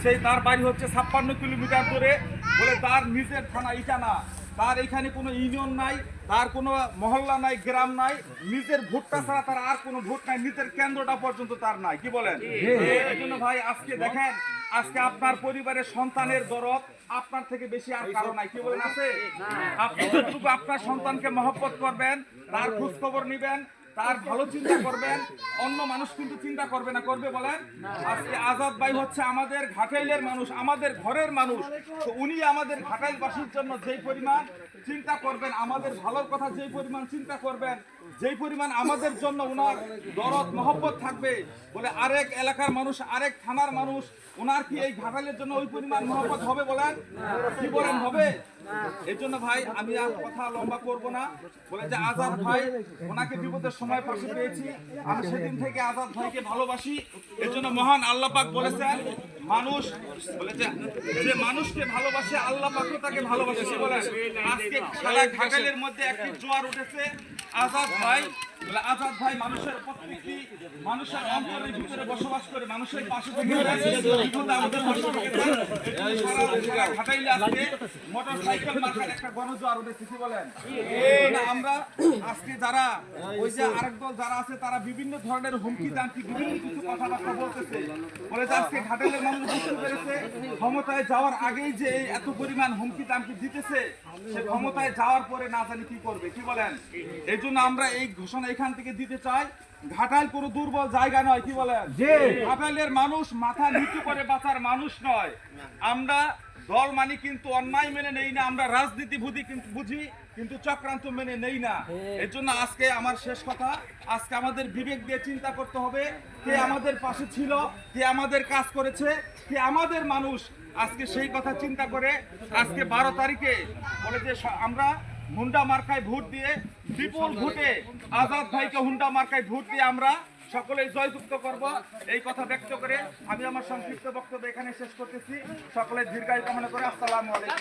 সেই তার বাড়ি হচ্ছে 56 কিলোমিটার দূরে, বলে তার নিজের থানা এটা না, তার এখানে কোনো ইউনিয়ন নাই, তার কোনো মহল্লা নাই, গ্রাম নাই, নিজের ভোটটা ছাড়া তার আর কোনো ভোট নাই, নিজের কেন্দ্রটা পর্যন্ত তার নাই। কি বলেন? এই জন্য ভাই আজকে দেখেন, আজকে আপনার পরিবারের সন্তানের দরদ আপনার থেকে বেশি আর কারো নাই। কি বলেন? আছে? আপনি যতটুকু আপনার সন্তানকে মহব্বত করবেন, তার খোঁজ খবর নিবেন, তার ভালো চিন্তা করবেন, অন্য মানুষ কিন্তু চিন্তা করবে না। করবে বলেন? আজকে আজাদ ভাই হচ্ছে আমাদের ঘাটাইলের মানুষ, আমাদের ঘরের মানুষ। তো উনি আমাদের ঘাটাইলবাসীর জন্য যেই পরিমাণ চিন্তা করবেন, আমাদের ভালোর কথা যেই পরিমাণ চিন্তা করবেন, যেই পরিমাণ আমাদের জন্য ওনার দরদ মহব্বত থাকবে, বলে আরেক এলাকার মানুষ, আরেক থানার মানুষ, ওনার কি এই ঘাটাইলের জন্য ওই পরিমাণ মহব্বত হবে বলেন? কি বলেন? হবে? এই জন্য ভাই আমি আর কথা লম্বা করব না। বলে যে আজাদ ভাই, ওনাকে বিপদের সময় পাশে পেয়েছি, আমি সেদিন থেকে আজাদ ভাইকে ভালোবাসি। এর জন্য মহান আল্লাহ পাক বলেছেন, মানুষ বলে যে মানুষকে ভালোবাসে আল্লাহ পাকও তাকে ভালোবাসে। কি বলেন? আজকে সারা ঘাটাইলের মধ্যে একটি জোয়ার উঠেছে। আজাদ ভাই বলে আজাদ ভাই মানুষের প্রত্যেকটি মানুষের অন্তরের ভিতরে বসবাস করে, মানুষের পাশে থেকে আমাদের পাশে থেকে সারা ঘাটাইলে আজকে মোটরসাইকেল মার্কার একটা গণজোয়ার উঠেছে। কি বলেন? আমরা আজকে যারা ওই যে আরেক দল যারা আছে, তারা বিভিন্ন ধরনের হুমকি দামকি বিভিন্ন কিছু কথাবার্তা বলতেছে, বলে যে আজকে ঘাটাইলের মানুষ বুঝতে পেরেছে ক্ষমতায় যাওয়ার আগেই যে এত পরিমাণ হুমকি দামকি দিতেছে, সে ক্ষমতায় যাওয়ার পরে না জানি কি করবে। কি বলেন? এই জন্য আমরা এই ঘোষণা এখান থেকে দিতে চাই, ঘাটাইল কোনো দুর্বল জায়গা নয়। কি বলেন? ঘাটাইলের মানুষ মাথা নিচু করে বাঁচার মানুষ নয়। আমরা দল মানি কিন্তু অন্যায় মেনে নেই না, আমরা রাজনীতি বুঝি কিন্তু চক্রান্ত মেনে নেই না। এর জন্য আজকে আমার শেষ কথা, আজকে আমাদের বিবেক দিয়ে চিন্তা করতে হবে, কে আমাদের পাশে ছিল, কে আমাদের কাজ করেছে, কে আমাদের মানুষ। আজকে সেই কথা চিন্তা করে আজকে 12 তারিখে বলে যে আমরা হুন্ডা মার্কায় ভোট দিয়ে, বিপুল ভোটে আজাদ ভাইকে হুন্ডা মার্কায় ভোট দিয়ে আমরা সকলেই জয়যুক্ত করব। এই কথা ব্যক্ত করে আমি আমার সংক্ষিপ্ত বক্তব্য এখানে শেষ করতেছি। সকলের দীর্ঘায়ু কামনা করে আসসালামু আলাইকুম।